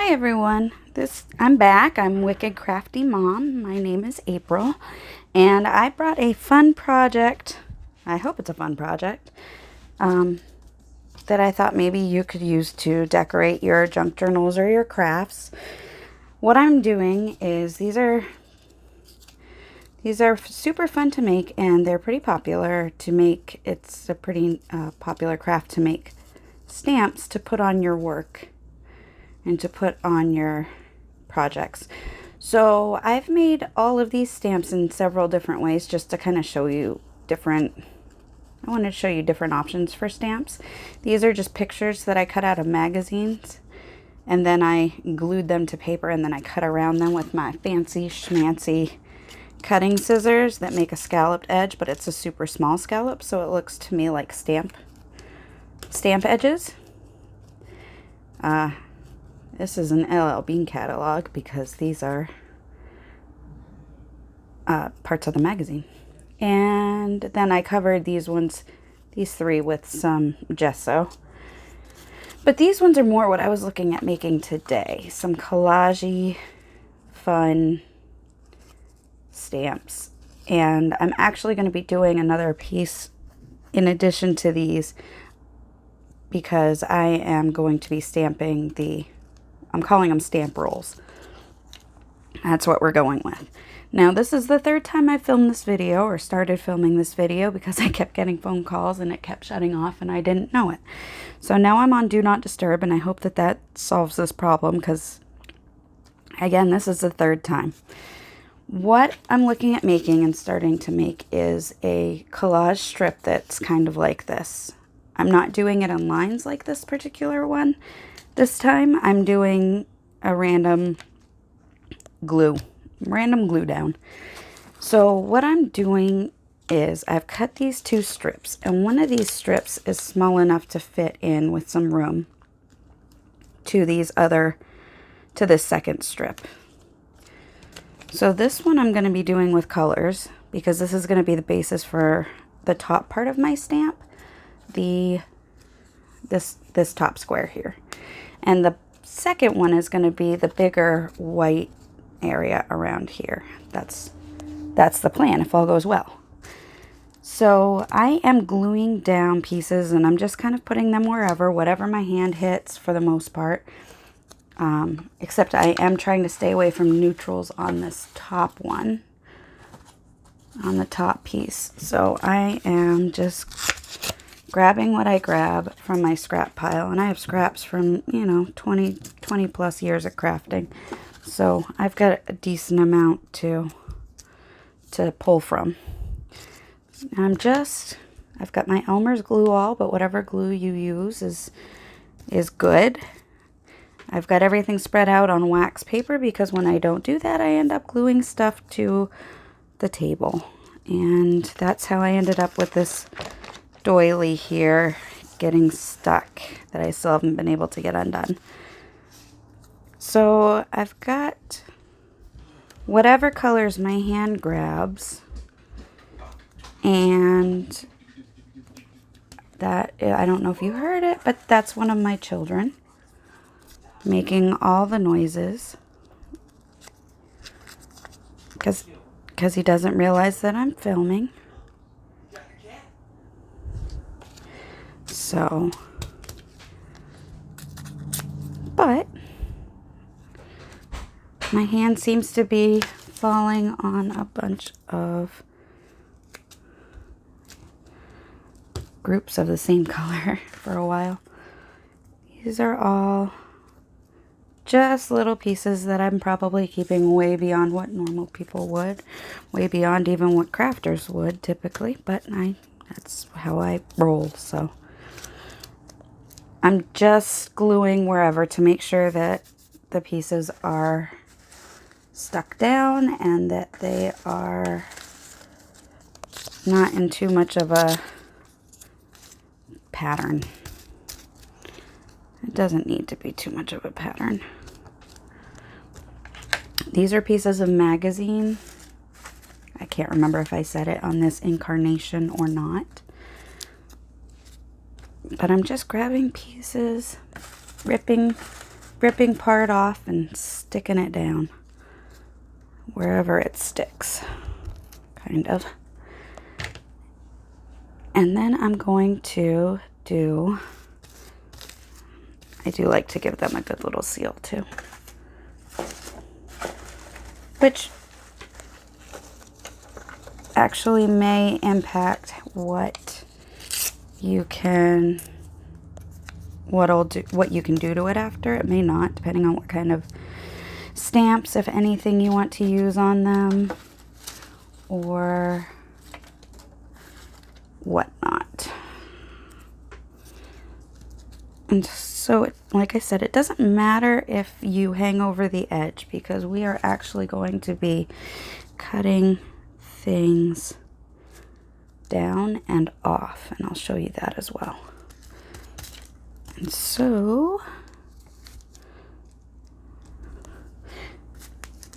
Hi everyone, I'm back. I'm Wicked Crafty Mom. My name is April, and I brought a fun project. I hope it's a fun project that I thought maybe you could use to decorate your junk journals or your crafts. What I'm doing is these are super fun to make, and they're pretty popular to make. It's a pretty popular craft to make stamps to put on your work and to put on your projects. So I've made all of these stamps in several different ways just to kind of show you I wanted to show you different options for stamps. These are just pictures that I cut out of magazines, and then I glued them to paper, and then I cut around them with my fancy schmancy cutting scissors that make a scalloped edge, but it's a super small scallop, so it looks to me like stamp edges. This is an LL Bean catalog because these are parts of the magazine. And then I covered these three with some gesso. But these ones are more what I was looking at making today. Some collage-y, fun stamps. And I'm actually going to be doing another piece in addition to these because I am going to be stamping I'm calling them stamp rolls. That's what we're going with. Now, this is the third time I filmed this video or started filming this video because I kept getting phone calls and it kept shutting off and I didn't know it. So now I'm on Do Not Disturb, and I hope that solves this problem because, again, this is the third time. What I'm looking at making and starting to make is a collage strip that's kind of like this. I'm not doing it in lines like this particular one. This time I'm doing a random glue down. So what I'm doing is I've cut these two strips, and one of these strips is small enough to fit in with some room to this second strip. So this one I'm going to be doing with colors because this is going to be the basis for the top part of my stamp. This top square here. And the second one is going to be the bigger white area around here. That's the plan if all goes well. So I am gluing down pieces, and I'm just kind of putting them whatever my hand hits for the most part. Except I am trying to stay away from neutrals on this top one, on the top piece. So I am just grabbing what I grab from my scrap pile, and I have scraps from 20 plus years of crafting, so I've got a decent amount to pull from. I've got my Elmer's glue all, but whatever glue you use is good. I've got everything spread out on wax paper because when I don't do that, I end up gluing stuff to the table, and that's how I ended up with this doily here getting stuck that I still haven't been able to get undone. So I've got whatever colors my hand grabs, and that, I don't know if you heard it, but that's one of my children making all the noises because he doesn't realize that I'm filming. So, but my hand seems to be falling on a bunch of groups of the same color for a while. These are all just little pieces that I'm probably keeping way beyond what normal people would, way beyond even what crafters would typically, but that's how I roll, so. I'm just gluing wherever to make sure that the pieces are stuck down and that they are not in too much of a pattern. It doesn't need to be too much of a pattern. These are pieces of magazine. I can't remember if I said it on this incarnation or not. But I'm just grabbing pieces, ripping ripping part off and sticking it down wherever it sticks, kind of. And then I'm going to do, I do like to give them a good little seal too, which actually may impact what you can, what you can do to it after. It may not, depending on what kind of stamps, if anything, you want to use on them or whatnot. And so, like I said, it doesn't matter if you hang over the edge, because we are actually going to be cutting things down and off, and I'll show you that as well. And so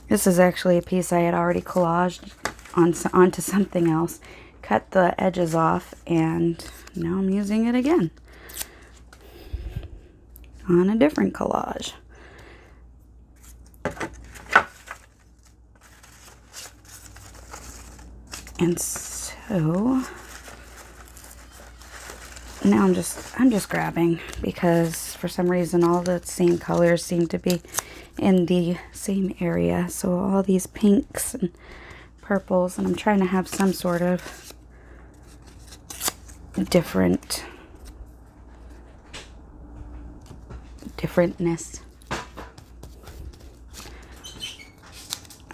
this is actually a piece I had already collaged onto something else, cut the edges off, and now I'm using it again on a different collage. And so now I'm just grabbing, because for some reason all the same colors seem to be in the same area. So all these pinks and purples, and I'm trying to have some sort of differentness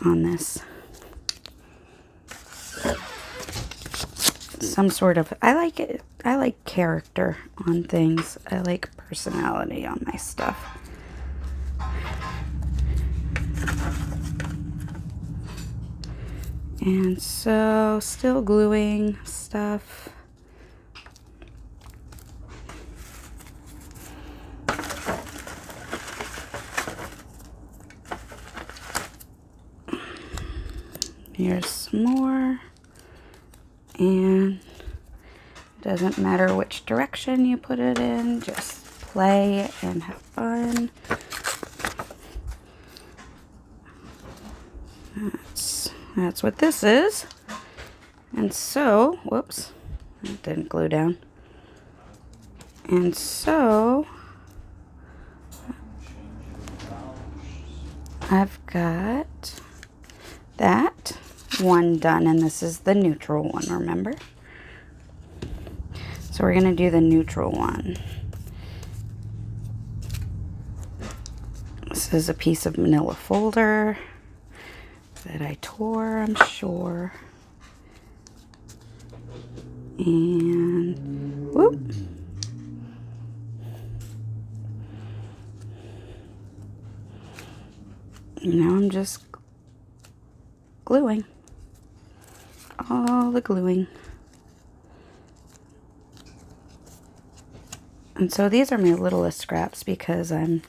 on this. Some sort of, I like it. I like character on things. I like personality on my stuff. And so, still gluing stuff. Here's some more. And it doesn't matter which direction you put it in, just play and have fun. That's what this is. And so, whoops, it didn't glue down. And so I've got that one done, and this is the neutral one, remember? So we're gonna do the neutral one. This is a piece of manila folder that I tore, I'm sure. And whoop. Now I'm just gluing. All the gluing. And so these are my littlest scraps, because I'm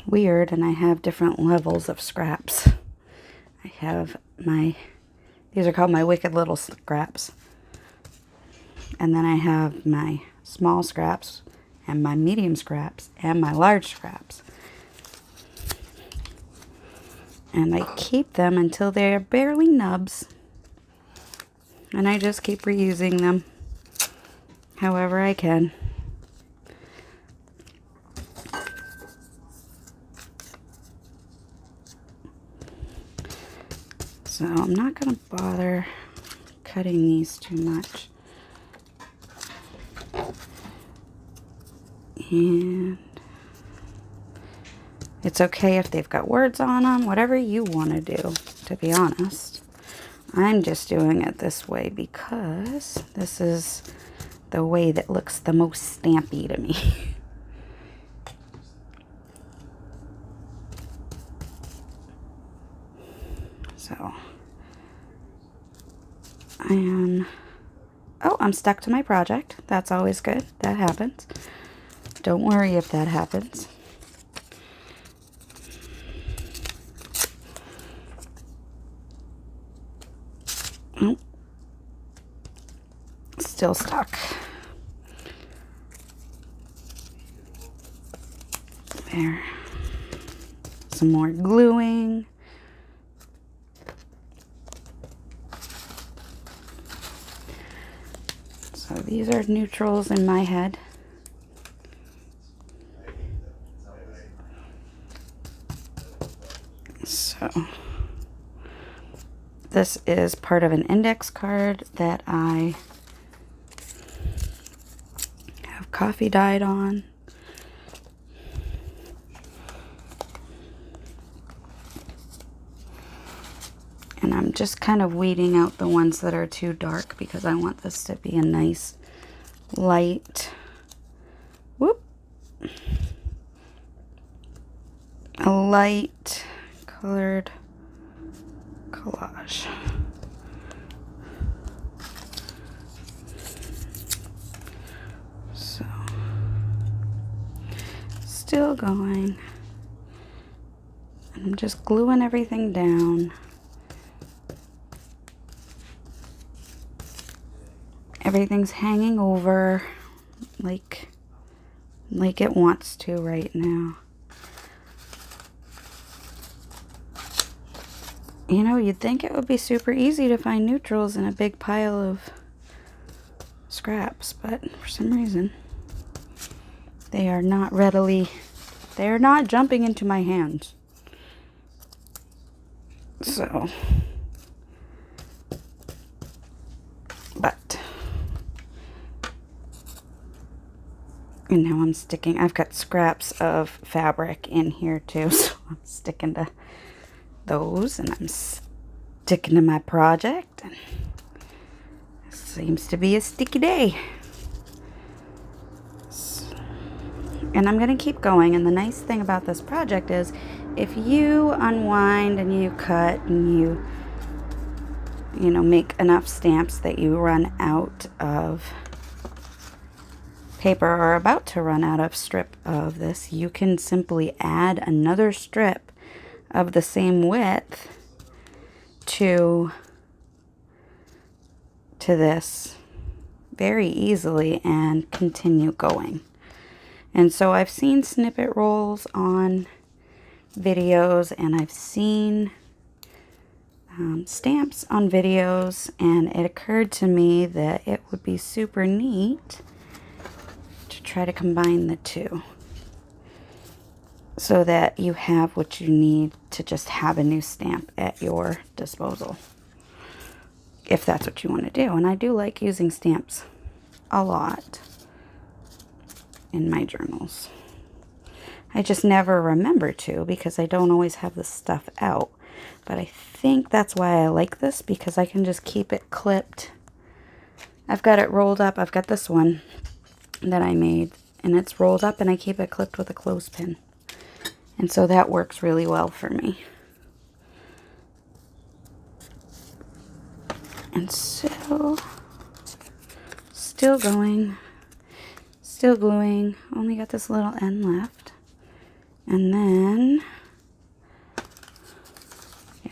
weird and I have different levels of scraps. I have these are called my wicked little scraps. And then I have my small scraps and my medium scraps and my large scraps. And I keep them until they're barely nubs. And I just keep reusing them however I can. So I'm not going to bother cutting these too much. And it's okay if they've got words on them, whatever you want to do, to be honest. I'm just doing it this way because this is the way that looks the most stampy to me. So I'm stuck to my project. That's always good. That happens. Don't worry if that happens. Oh, still stuck. There. Some more gluing. So these are neutrals in my head. So this is part of an index card that I have coffee dyed on. And I'm just kind of weeding out the ones that are too dark because I want this to be a nice light, whoop, a light colored collage. So, still going. I'm just gluing everything down. Everything's hanging over like it wants to right now. You know, you'd think it would be super easy to find neutrals in a big pile of scraps, but for some reason they are not jumping into my hands. So, but, and now I'm sticking, I've got scraps of fabric in here too, so I'm sticking to those, and I'm sticking to my project, and it seems to be a sticky day. And I'm going to keep going, and the nice thing about this project is if you unwind and you cut and you know, make enough stamps that you run out of paper or are about to run out of strip of this, you can simply add another strip of the same width to this very easily and continue going. And so I've seen snippet rolls on videos, and I've seen stamps on videos, and it occurred to me that it would be super neat to try to combine the two so that you have what you need to just have a new stamp at your disposal, if that's what you want to do. And I do like using stamps a lot in my journals. I just never remember to because I don't always have the stuff out. But I think that's why I like this, because I can just keep it clipped. I've got it rolled up. I've got this one that I made, and it's rolled up, and I keep it clipped with a clothespin. And so that works really well for me. And so, still going, still gluing. Only got this little end left. And then, yeah.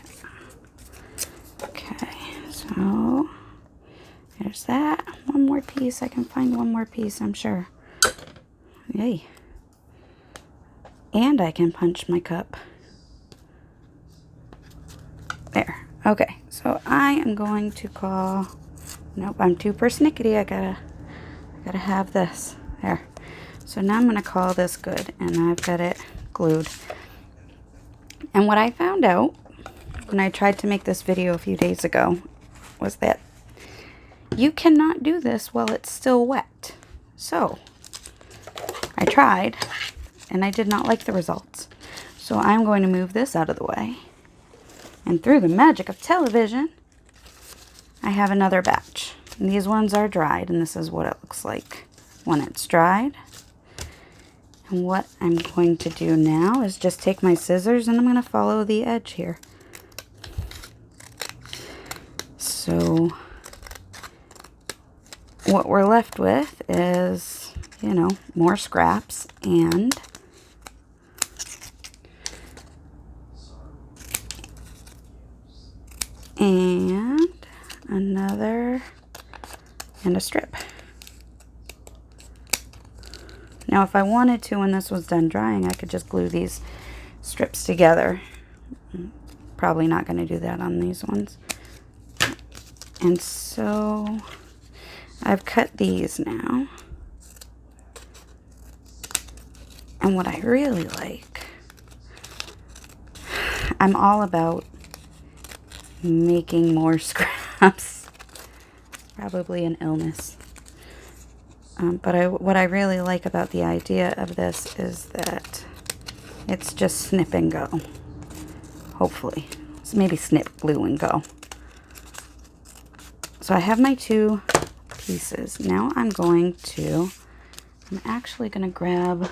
Okay, so there's that. One more piece. I can find one more piece, I'm sure. Yay. And I can punch my cup. There. Okay, so I am going to call, nope, I'm too persnickety. I gotta have this. There. So now I'm gonna call this good, and I've got it glued. And what I found out when I tried to make this video a few days ago was that you cannot do this while it's still wet. So I tried, and I did not like the results. So I'm going to move this out of the way. And through the magic of television, I have another batch. And these ones are dried, and this is what it looks like when it's dried. And what I'm going to do now is just take my scissors, and I'm going to follow the edge here. So what we're left with is, you know, more scraps and another, and a strip. Now, if I wanted to, when this was done drying, I could just glue these strips together. Probably not going to do that on these ones. And so I've cut these now. And what I really like, I'm all about making more scraps. Probably an illness. But what I really like about the idea of this is that it's just snip and go. Hopefully. So maybe snip, glue, and go. So I have my 2 pieces. Now I'm actually going to grab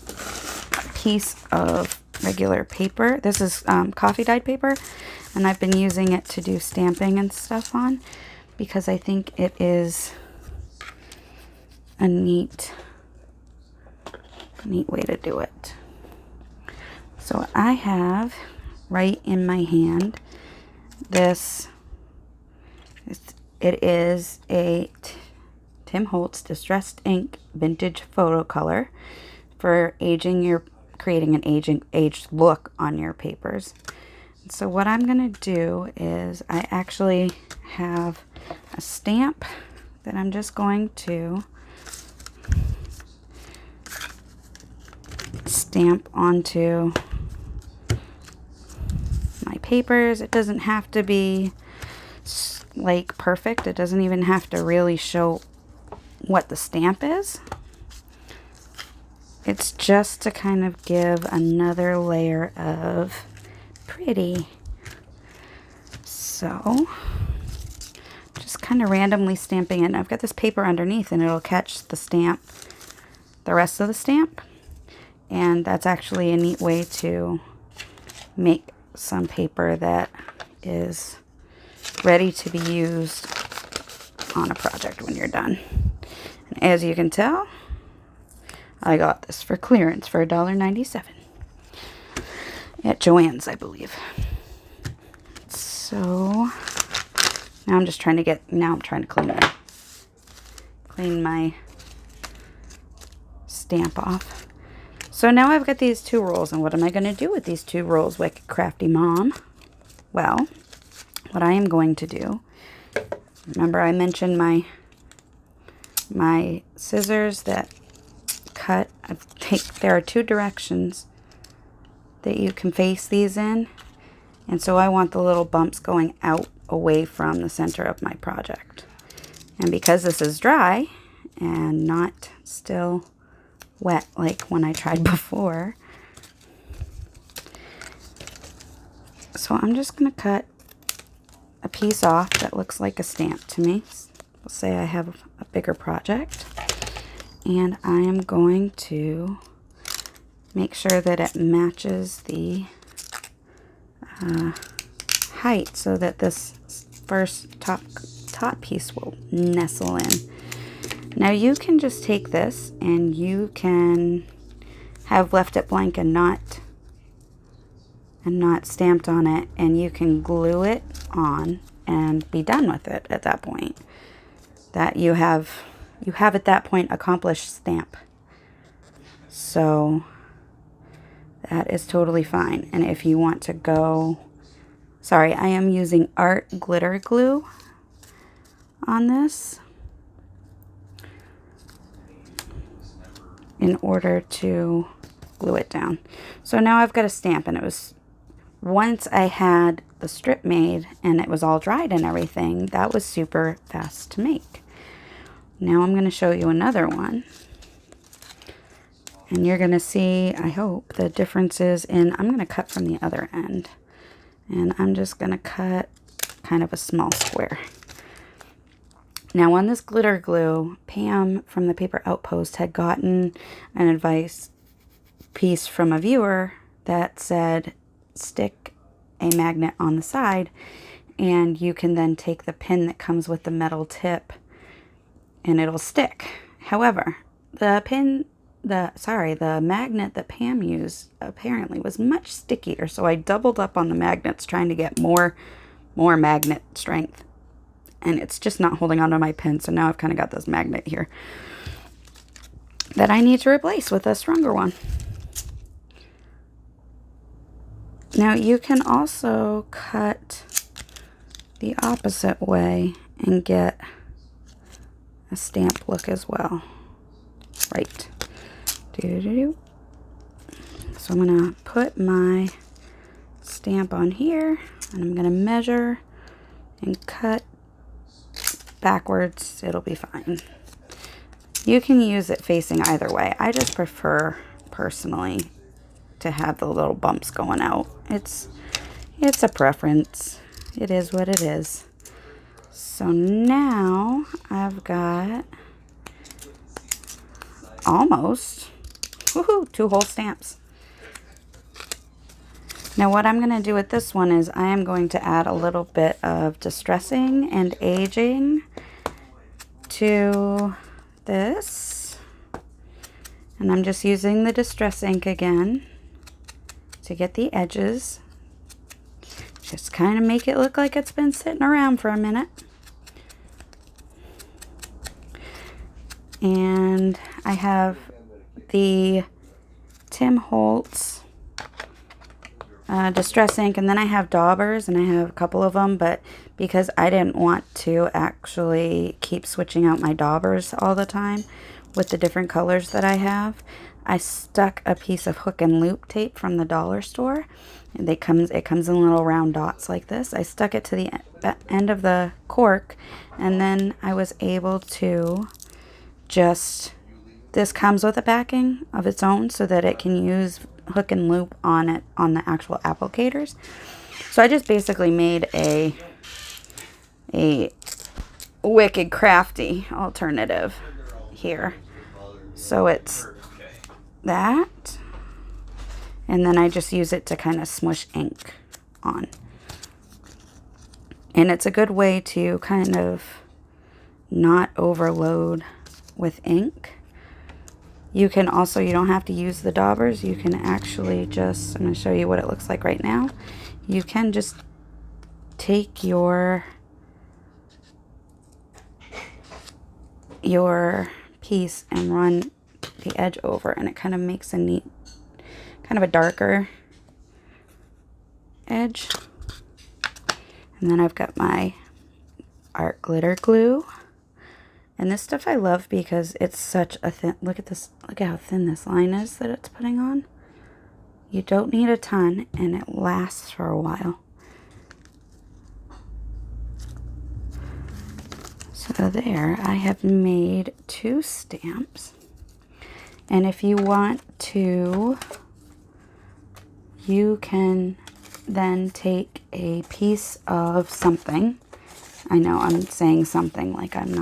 a piece of regular paper. This is coffee dyed paper, and I've been using it to do stamping and stuff on because I think it is a neat way to do it. So I have right in my hand this. It is a Tim Holtz Distressed Ink Vintage Photo Color for creating an aged look on your papers. So what I'm going to do is I actually have a stamp that I'm just going to stamp onto my papers. It doesn't have to be like perfect. It doesn't even have to really show what the stamp is. It's just to kind of give another layer of pretty. So just kind of randomly stamping it. I've got this paper underneath and it'll catch the stamp, the rest of the stamp. And that's actually a neat way to make some paper that is ready to be used on a project when you're done. And as you can tell, I got this for clearance for $1.97 at Joann's, I believe. So now I'm just trying to clean my stamp off. So now I've got these 2 rolls, and what am I going to do with these 2 rolls, Wicked Crafty Mom? Well, what I am going to do, remember I mentioned my scissors that cut. There are 2 directions that you can face these in, and so I want the little bumps going out away from the center of my project. And because this is dry and not still wet like when I tried before, so I'm just going to cut a piece off that looks like a stamp to me. We'll say I have a bigger project, and I am going to make sure that it matches the height so that this first top piece will nestle in. Now you can just take this and you can have left it blank and not stamped on it, and you can glue it on and be done with it at that point. That you have at that point accomplished stamp. So that is totally fine. And if you want to go, sorry, I am using art glitter glue on this in order to glue it down. So now I've got a stamp, and it was, once I had the strip made and it was all dried and everything, that was super fast to make. Now I'm going to show you another one, and you're going to see, I hope, the differences in, I'm going to cut from the other end, and I'm just going to cut kind of a small square. Now on this glitter glue, Pam from the Paper Outpost had gotten an advice piece from a viewer that said stick a magnet on the side, and you can then take the pin that comes with the metal tip and it'll stick. However, the magnet that Pam used apparently was much stickier, so I doubled up on the magnets trying to get more magnet strength, and it's just not holding onto my pin. So now I've kind of got this magnet here. that I need to replace with a stronger one. Now you can also cut the opposite way and get a stamp look as well. Right. Doo-doo-doo. So I'm going to put my stamp on here, and I'm going to measure and cut backwards. It'll be fine. You can use it facing either way. I just prefer, personally, to have the little bumps going out. It's a preference. It is what it is. So now I've got almost, woohoo, 2 whole stamps. Now what I'm going to do with this one is I am going to add a little bit of distressing and aging to this. And I'm just using the distress ink again to get the edges. Just kind of make it look like it's been sitting around for a minute. And I have the Tim Holtz distress ink, and then I have daubers, and I have a couple of them, but because I didn't want to actually keep switching out my daubers all the time with the different colors that I have, I stuck a piece of hook and loop tape from the dollar store. And it comes in little round dots like this. I stuck it to the end of the cork, and then I was able to just, this comes with a backing of its own so that it can use hook and loop on it on the actual applicators. So I just basically made a wicked crafty alternative here. So it's that, and then I just use it to kind of smush ink on. And it's a good way to kind of not overload with ink. You can also, you don't have to use the daubers. You can actually just, I'm going to show you what it looks like right now. You can just take your piece and run the edge over, and it kind of makes a neat, kind of a darker edge. And then I've got my art glitter glue. And this stuff I love because it's such a thin, look at this, look at how thin this line is that it's putting on. You don't need a ton, and it lasts for a while. So there, I have made 2 stamps. And if you want to, you can then take a piece of something. I know I'm saying something like I'm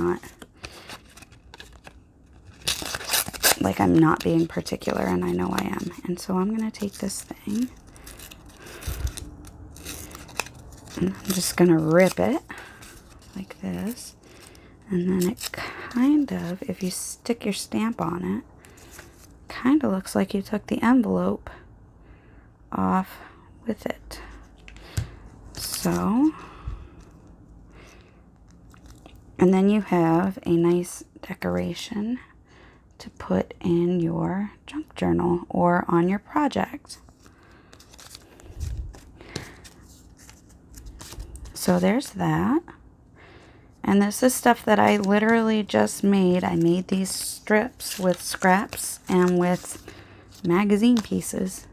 not being particular, and I know I am. And so I'm going to take this thing, and I'm just going to rip it like this. And then it kind of, if you stick your stamp on it, kind of looks like you took the envelope off with it. So, and then you have a nice decoration to put in your junk journal or on your project. So there's that. And this is stuff that I literally just made. I made these strips with scraps and with magazine pieces.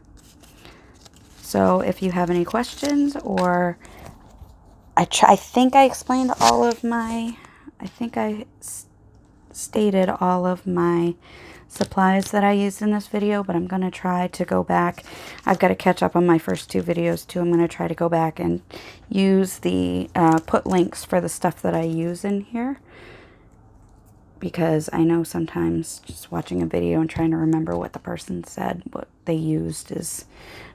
So if you have any questions, or I think I explained all of my, I think I stated all of my supplies that I used in this video, but I'm going to try to go back. I've got to catch up on my first 2 videos too. I'm going to try to go back and use the, put links for the stuff that I use in here, because I know sometimes just watching a video and trying to remember what the person said, what they used, is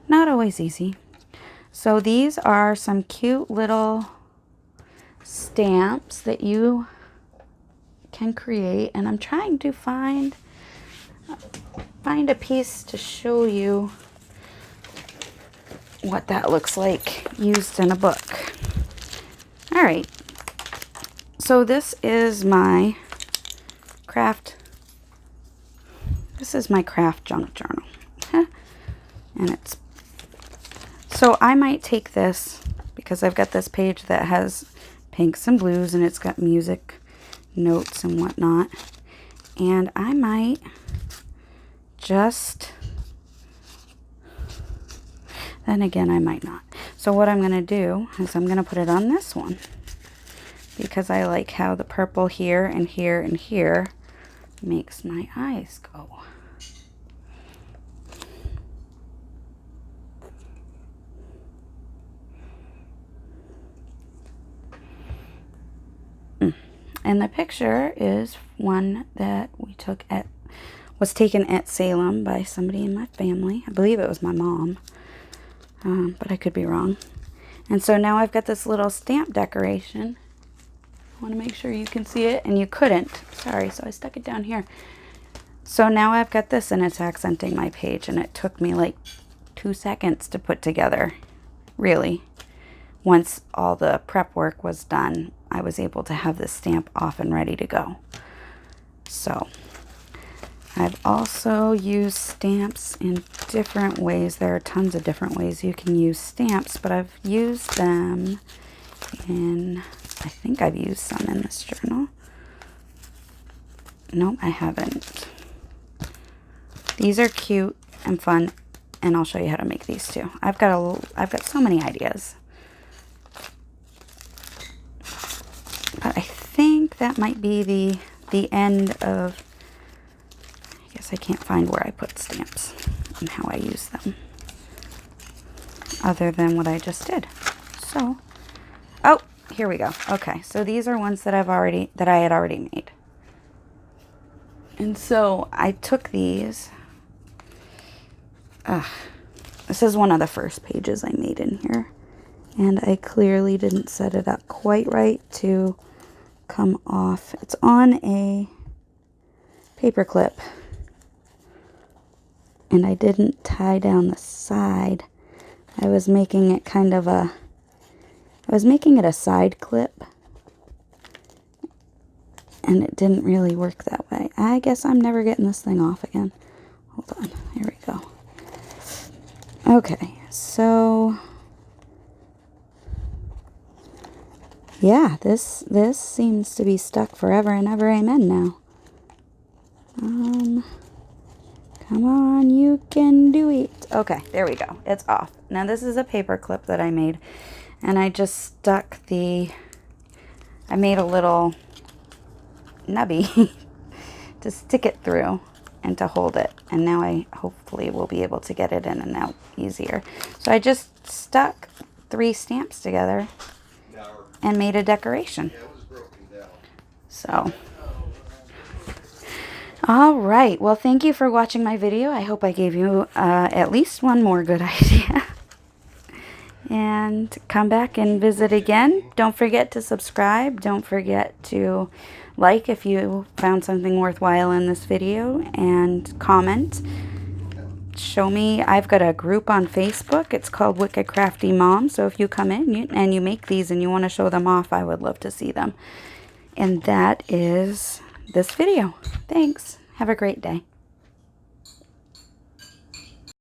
not always easy. So these are some cute little stamps that you can create, and I'm trying to find a piece to show you what that looks like used in a book. All right, so this is my craft is my craft junk journal. And it's, so I might take this, because I've got this page that has pinks and blues, and it's got music notes and whatnot. And I might just, then again, I might not. So what I'm going to do is I'm going to put it on this one, because I like how the purple here and here and here makes my eyes go. And the picture is one that was taken at Salem by somebody in my family. I believe it was my mom, but I could be wrong. And so now I've got this little stamp decoration. I want to make sure you can see it, and you couldn't. Sorry, so I stuck it down here. So now I've got this, and it's accenting my page, and it took me like 2 seconds to put together, really. Once all the prep work was done, I was able to have this stamp off and ready to go. So I've also used stamps in different ways. There are tons of different ways you can use stamps, but I've used them in, I think I've used some in this journal. Nope, I haven't. These are cute and fun, and I'll show you how to make these too. I've got so many ideas. But I think that might be the end of, I guess I can't find where I put stamps and how I use them, other than what I just did. So, oh, here we go. Okay, so these are ones that I had already made. And so I took these. This is one of the first pages I made in here. And I clearly didn't set it up quite right to come off. It's on a paper clip, and I didn't tie down the side. I was making it a side clip, and it didn't really work that way. I guess I'm never getting this thing off again. Hold on, here we go. Okay, so yeah, this seems to be stuck forever and ever, amen now. Come on, you can do it. Okay, there we go. It's off. Now this is a paper clip that I made, and I just stuck I made a little nubby to stick it through and to hold it. And now I hopefully will be able to get it in and out easier. So I just stuck 3 stamps together and made a decoration. So, all right. Well, thank you for watching my video. I hope I gave you at least one more good idea. And come back and visit again. Don't forget to subscribe. Don't forget to like if you found something worthwhile in this video, and comment. Show me, I've got a group on Facebook. It's called Wicked Crafty Mom. So if you come in and you make these and you want to show them off, I would love to see them. And that is this video. Thanks. Have a great day.